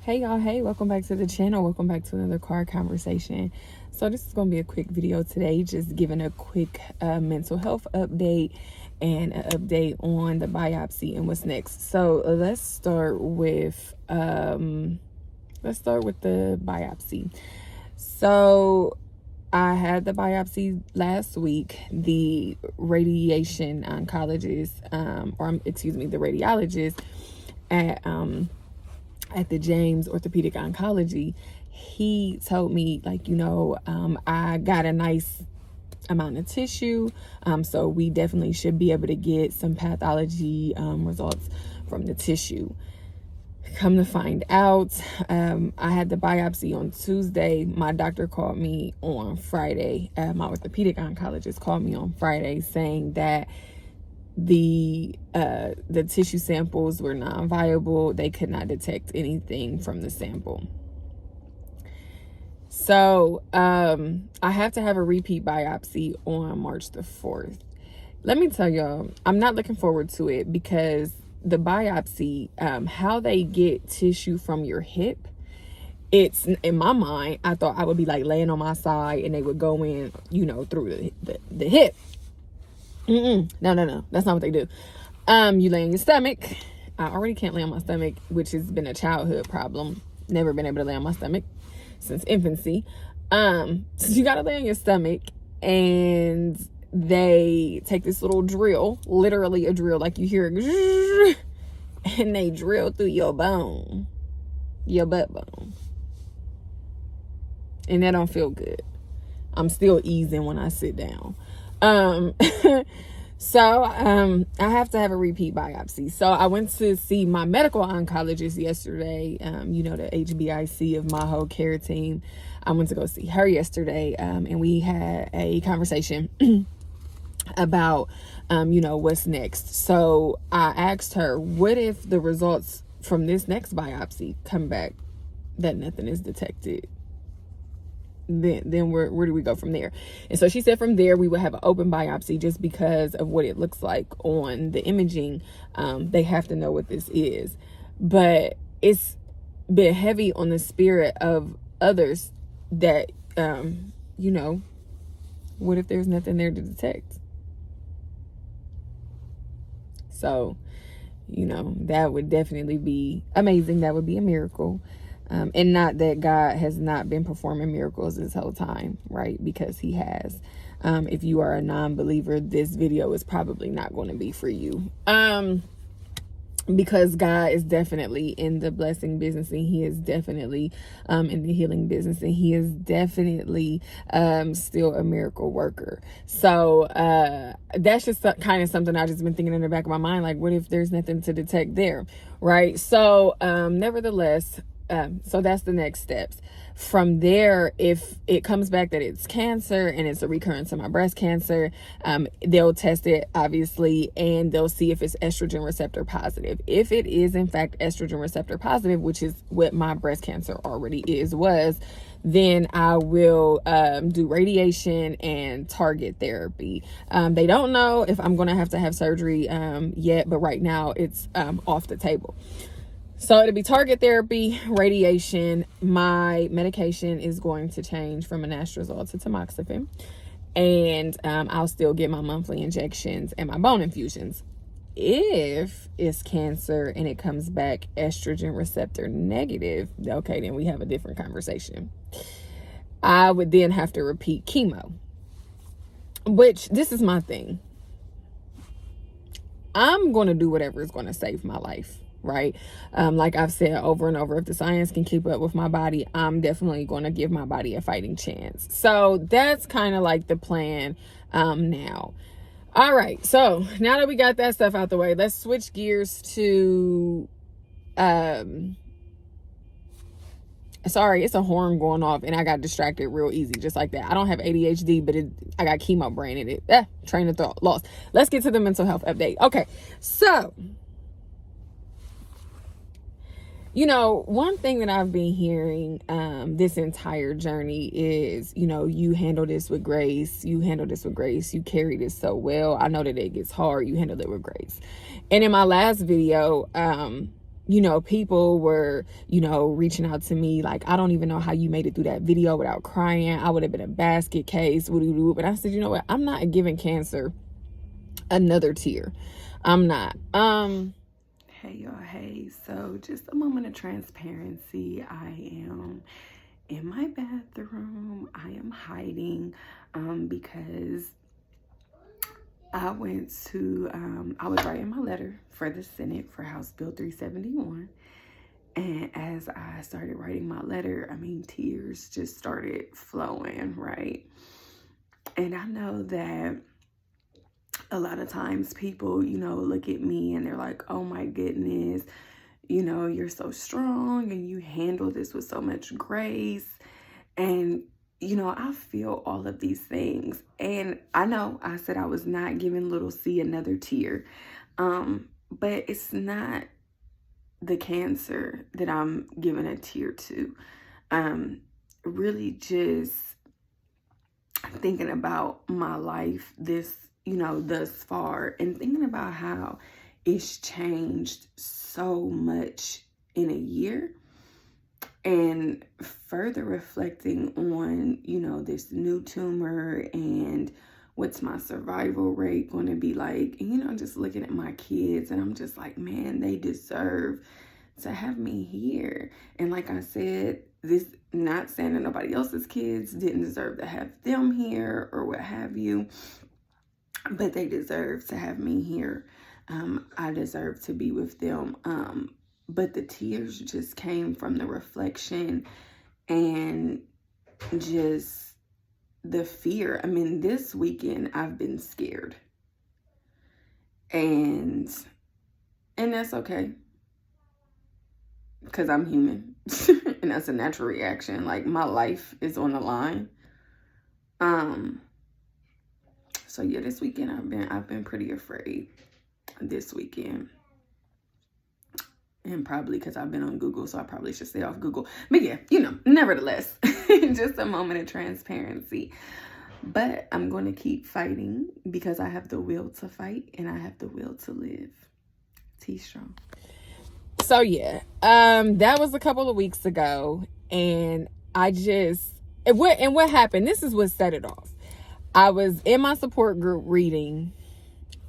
Hey y'all, hey, welcome back to the channel. Welcome back to another car conversation. So this is going to be a quick video today, just giving a quick mental health update and an update on the biopsy and what's next. So let's start with the biopsy. So I had the biopsy last week. The radiation oncologist, the radiologist at the James Orthopedic Oncology, he told me, I got a nice amount of tissue, so we definitely should be able to get some pathology results from the tissue. Come to find out, I had the biopsy on Tuesday. My doctor called me on Friday. My orthopedic oncologist called me on Friday saying that the tissue samples were non-viable. They could not detect anything from the sample. So I have to have a repeat biopsy on March the 4th. Let me tell y'all, I'm not looking forward to it because the biopsy, how they get tissue from your hip, it's, in my mind, I thought I would be like laying on my side and they would go in, through the hip. No, that's not what they do. You lay on your stomach. I already can't lay on my stomach, which has been a childhood problem. Never been able to lay on my stomach since infancy. So you gotta lay on your stomach, and they take this little drill, literally a drill, like you hear it, and they drill through your bone, your butt bone, and that don't feel good. I'm still easing when I sit down. So I have to have a repeat biopsy. So I went to see my medical oncologist yesterday, the HBIC of my whole care team. I went to go see her yesterday, and we had a conversation about, what's next. So I asked her, what if the results from this next biopsy come back that nothing is detected? Then where do we go from there? And so she said from there we would have an open biopsy, just because of what it looks like on the imaging. They have to know what this is, but it's been heavy on the spirit of others that what if there's nothing there to detect? So that would definitely be amazing. That would be a miracle. And not that God has not been performing miracles this whole time, right? Because he has. If you are a non-believer, this video is probably not going to be for you. Because God is definitely in the blessing business, and he is definitely in the healing business, and he is definitely still a miracle worker. So that's just kind of something I just been thinking in the back of my mind, like, what if there's nothing to detect there, right? So nevertheless, so that's the next steps. From there, if it comes back that it's cancer and it's a recurrence of my breast cancer, they'll test it, obviously, and they'll see if it's estrogen receptor positive. If it is, in fact, estrogen receptor positive, which is what my breast cancer already was, then I will do radiation and target therapy. They don't know if I'm going to have surgery yet, but right now it's off the table. So it'll be target therapy, radiation. My medication is going to change from anastrozole to tamoxifen. And I'll still get my monthly injections and my bone infusions. If it's cancer and it comes back estrogen receptor negative, okay, then we have a different conversation. I would then have to repeat chemo. Which, this is my thing. I'm going to do whatever is going to save my life. Right? Like I've said over and over, if the science can keep up with my body, I'm definitely going to give my body a fighting chance. So that's kind of like the plan now. All right. So now that we got that stuff out the way, let's switch gears to, sorry, it's a horn going off and I got distracted real easy, just like that. I don't have ADHD, but I got chemo brain in it. Train of thought lost. Let's get to the mental health update. Okay. So, one thing that I've been hearing this entire journey is, you handle this with grace. You handle this with grace. You carry this so well. I know that it gets hard. You handle it with grace. And in my last video, people were, reaching out to me like, I don't even know how you made it through that video without crying. I would have been a basket case. But I said, you know what? I'm not giving cancer another tear. I'm not. Hey y'all, hey. So just a moment of transparency. I am in my bathroom. I am hiding because I went to, I was writing my letter for the Senate for House Bill 371. And as I started writing my letter, tears just started flowing, right? And I know that a lot of times people, look at me and they're like, oh my goodness, you're so strong and you handle this with so much grace. And I feel all of these things. And I know I said I was not giving little C another tear. But it's not the cancer that I'm giving a tear to. Really just thinking about my life thus far, and thinking about how it's changed so much in a year. And further reflecting on, this new tumor and what's my survival rate going to be like. And, just looking at my kids, and I'm just like, man, they deserve to have me here. And like I said, this not saying that nobody else's kids didn't deserve to have them here or what have you, but they deserve to have me here. I deserve to be with them. But the tears just came from the reflection and just the fear. This weekend I've been scared. And that's okay. Because I'm human. And that's a natural reaction. Like, my life is on the line. So yeah, this weekend I've been pretty afraid this weekend. And probably because I've been on Google, so I probably should stay off Google. But yeah, nevertheless, just a moment of transparency. But I'm going to keep fighting because I have the will to fight and I have the will to live. T strong. So yeah, that was a couple of weeks ago, and what happened? This is what set it off. I was in my support group reading,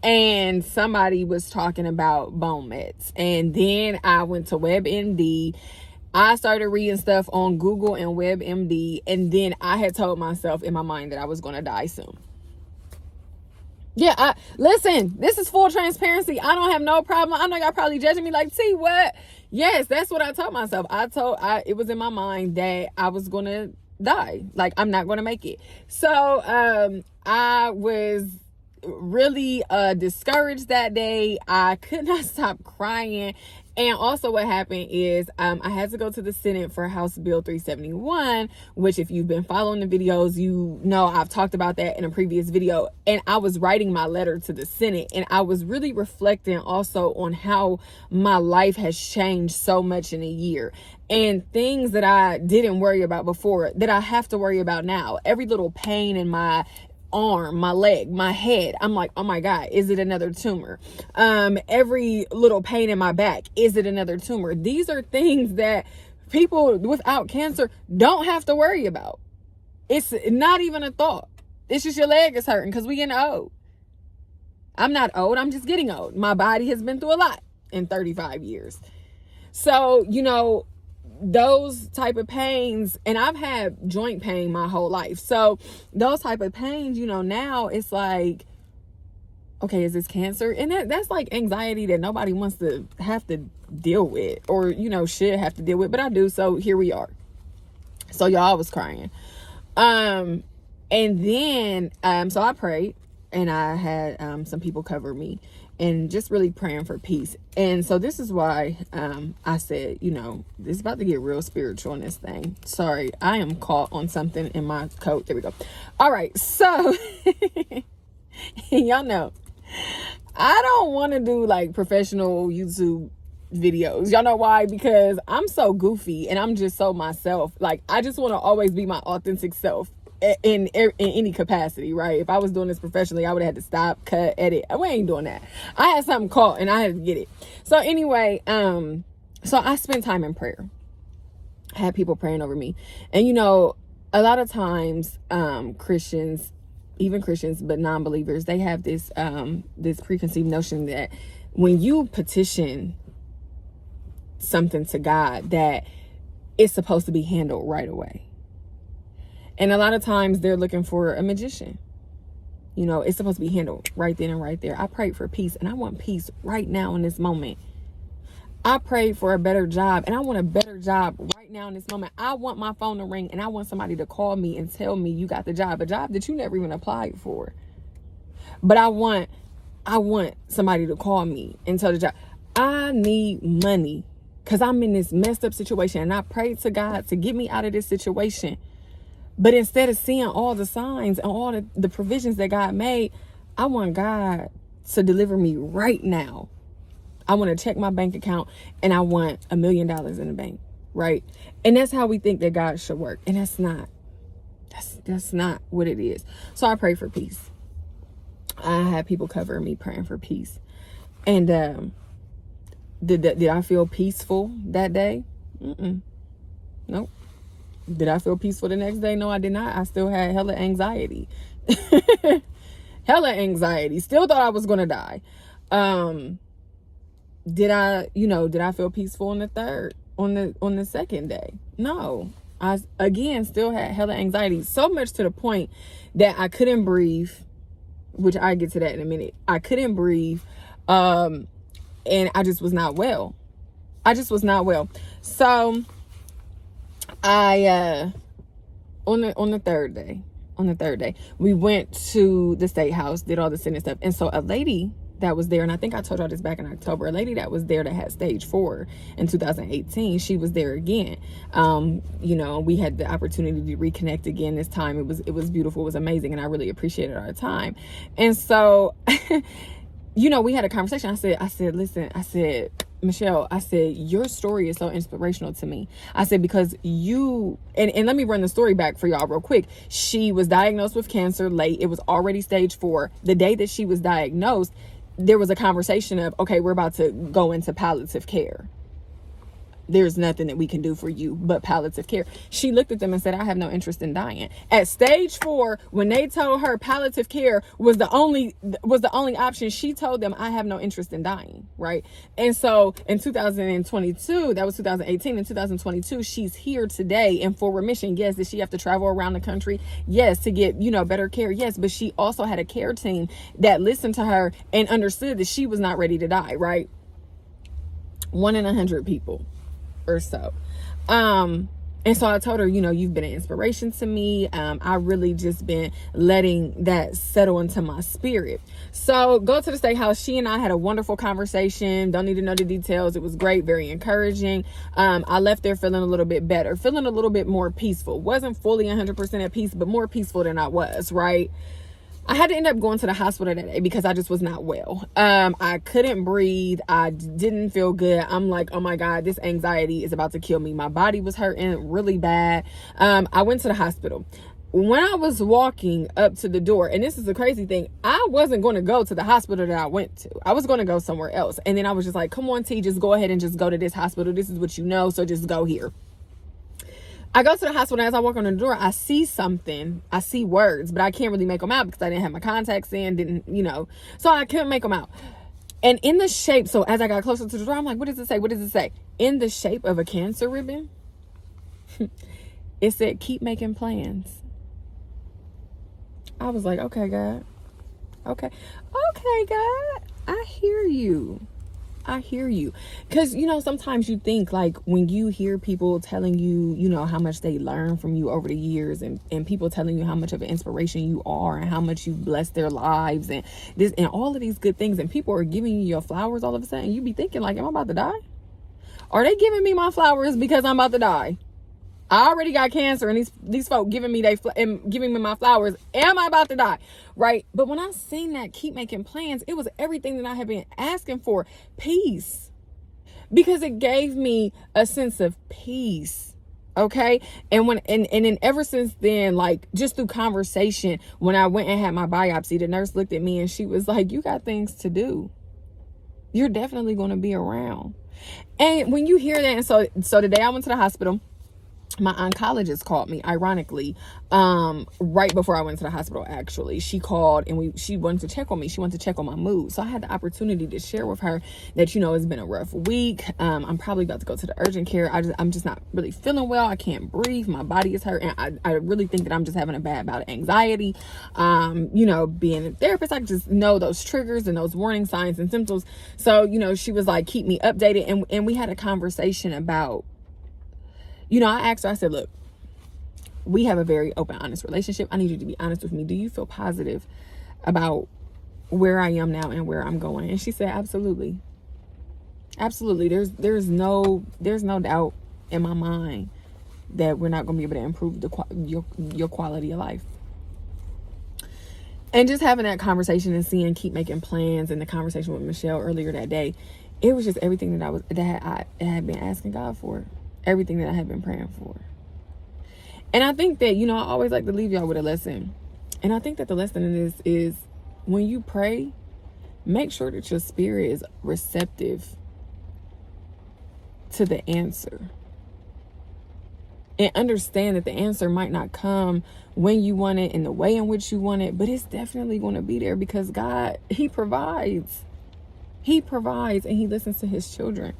and somebody was talking about bone meds. And then I went to WebMD. I started reading stuff on Google and WebMD. And then I had told myself in my mind that I was going to die soon. Yeah, listen, this is full transparency. I don't have no problem. I know y'all probably judging me like, T, what? Yes, that's what I told myself. It was in my mind that I was going to die. Like, I'm not going to make it. So, I was really discouraged that day. I could not stop crying. And also what happened is I had to go to the Senate for House Bill 371, which if you've been following the videos, I've talked about that in a previous video. And I was writing my letter to the Senate, and I was really reflecting also on how my life has changed so much in a year, and things that I didn't worry about before that I have to worry about now. Every little pain in my arm, my leg, my head, I'm like, oh my God, is it another tumor? Every little pain in my back, is it another tumor? These are things that people without cancer don't have to worry about. It's not even a thought. It's just your leg is hurting because we getting old. I'm not old, I'm just getting old. My body has been through a lot in 35 years. So, those type of pains, and I've had joint pain my whole life. So those type of pains, now it's like, okay, is this cancer? And that's like anxiety that nobody wants to have to deal with or, should have to deal with. But I do. So here we are. So y'all, I was crying. And then, so I prayed, and I had some people cover me, and just really praying for peace. And so this is why I said, this is about to get real spiritual in this thing. Sorry, I am caught on something in my coat. There we go. All right, so y'all know, I don't want to do like professional YouTube videos. Y'all know why? Because I'm so goofy and I'm just so myself. Like, I just want to always be my authentic self in any capacity, right? If I was doing this professionally, I would have had to stop, cut, edit. We ain't doing that. I had something caught and I had to get it. So anyway, So I spent time in prayer. I had people praying over me. And, you know, a lot of times, Christians, even Christians, but non-believers, they have this, this preconceived notion that when you petition something to God, that it's supposed to be handled right away. And a lot of times they're looking for a magician. You know, it's supposed to be handled right then and right there. I prayed for peace, and I want peace right now in this moment. I prayed for a better job, and I want a better job right now in this moment. I want my phone to ring, and I want somebody to call me and tell me you got the job, a job that you never even applied for. But I want somebody to call me and tell the job, I need money because I'm in this messed up situation, and I prayed to God to get me out of this situation. But instead of seeing all the signs and all the provisions that God made, I want God to deliver me right now. I want to check my bank account, and I want $1 million in the bank, right? And that's how we think that God should work. And that's not. That's not what it is. So I pray for peace. I had people covering me praying for peace. And did I feel peaceful that day? Nope. Did I feel peaceful the next day? No, I did not. I still had hella anxiety. Hella anxiety. Still thought I was going to die. Did I feel peaceful on the second day? No. I, again, still had hella anxiety. So much to the point that I couldn't breathe, which I get to that in a minute. I couldn't breathe. And I just was not well. So I, on the third day, we went to the state house, did all the sitting stuff. And so a lady that was there, and I think I told y'all this back in October, a lady that was there that had stage 4 in 2018, she was there again. You know, we had the opportunity to reconnect again this time. It was beautiful, it was amazing, and I really appreciated our time. And so, you know, we had a conversation. I said, listen, Michelle, I said, your story is so inspirational to me. I said, because you, and let me run the story back for y'all real quick. She was diagnosed with cancer late. It was already stage 4. The day that she was diagnosed, there was a conversation of, okay, we're about to go into palliative care. There's nothing that we can do for you but palliative care. She looked at them and said, I have no interest in dying. At stage 4, when they told her palliative care was the only option, she told them, I have no interest in dying, right? And so in 2022, that was 2018, in 2022, she's here today in full remission. Yes. Did she have to travel around the country? Yes. To get, better care? Yes. But she also had a care team that listened to her and understood that she was not ready to die, right? 1 in 100 people or so. And so I told her, you've been an inspiration to me. I really just been letting that settle into my spirit. So go to the state house. She and I had a wonderful conversation. Don't need to know the details. It was great, very encouraging. I left there feeling a little bit better, feeling a little bit more peaceful. Wasn't fully 100% at peace, but more peaceful than I was, right? I had to end up going to the hospital that day because I just was not well. I couldn't breathe. I didn't feel good. I'm like, oh my God, this anxiety is about to kill me. My body was hurting really bad. I went to the hospital. When I was walking up to the door, and this is the crazy thing, I wasn't going to go to the hospital that I went to. I was going to go somewhere else. And then I was just like, come on, T, just go ahead and just go to this hospital. This is what you know, so just go here. I go to the hospital, and as I walk on the door, I see something. I see words, but I can't really make them out because I didn't have my contacts in, so I couldn't make them out. And in the shape, so as I got closer to the door, I'm like, what does it say? What does it say? In the shape of a cancer ribbon, it said, keep making plans. I was like, okay, God. Okay, God, I hear you. Because, sometimes you think, like, when you hear people telling you, how much they learn from you over the years, and people telling you how much of an inspiration you are and how much you've blessed their lives and this and all of these good things, and people are giving you your flowers all of a sudden, you be thinking, like, am I about to die? Are they giving me my flowers because I'm about to die? I already got cancer, and these folk giving me my flowers. Am I about to die? Right? But when I seen that keep making plans, it was everything that I have been asking for. Peace. Because it gave me a sense of peace. Okay? And then ever since then, like, just through conversation, when I went and had my biopsy, the nurse looked at me and she was like, you got things to do. You're definitely going to be around. And when you hear that, and so today I went to the hospital. My oncologist called me, ironically, right before I went to the hospital. Actually, she called and she wanted to check on me. She wanted to check on my mood. So I had the opportunity to share with her that, it's been a rough week. I'm probably about to go to the urgent care. I'm just not really feeling well. I can't breathe. My body is hurt. And I really think that I'm just having a bad bout of anxiety. Being a therapist, I just know those triggers and those warning signs and symptoms. So, she was like, keep me updated. And we had a conversation about, I asked her, I said, look, we have a very open, honest relationship. I need you to be honest with me. Do you feel positive about where I am now and where I'm going? And she said, absolutely. Absolutely. There's no doubt in my mind that we're not going to be able to improve your quality of life. And just having that conversation and seeing Keep Making Plans and the conversation with Michelle earlier that day, it was just everything that I had been asking God for. Everything that I had been praying for. And I think that, I always like to leave y'all with a lesson. And I think that the lesson in this is, when you pray, make sure that your spirit is receptive to the answer. And understand that the answer might not come when you want it, in the way in which you want it, but it's definitely going to be there, because God, He provides. He provides, and He listens to His children.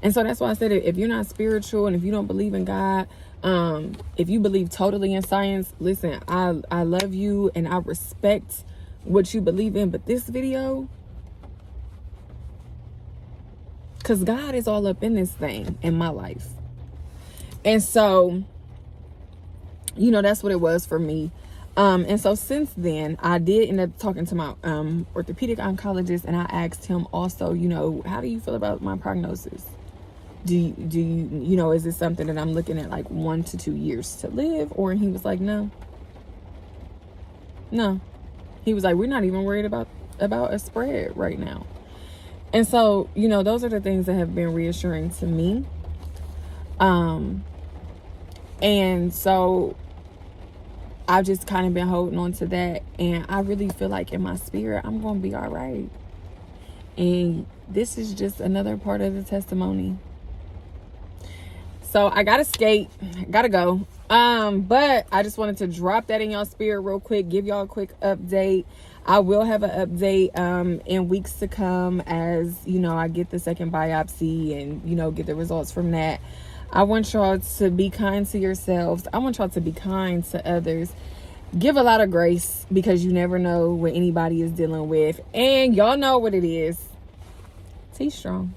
And so that's why I said, if you're not spiritual and if you don't believe in God, if you believe totally in science, listen, I love you and I respect what you believe in. But this video, because God is all up in this thing in my life. And so, that's what it was for me. And so since then, I did end up talking to my orthopedic oncologist, and I asked him also, how do you feel about my prognosis? Do you, is this something that I'm looking at like 1 to 2 years to live? Or, and he was like, no. He was like, we're not even worried about a spread right now. And so, those are the things that have been reassuring to me. And so I've just kind of been holding on to that. And I really feel like in my spirit, I'm going to be all right. And this is just another part of the testimony. So I gotta skate, gotta go. But I just wanted to drop that in y'all spirit real quick, give y'all a quick update. I will have an update in weeks to come as, I get the second biopsy and, get the results from that. I want y'all to be kind to yourselves. I want y'all to be kind to others. Give a lot of grace, because you never know what anybody is dealing with. And y'all know what it is. Stay strong.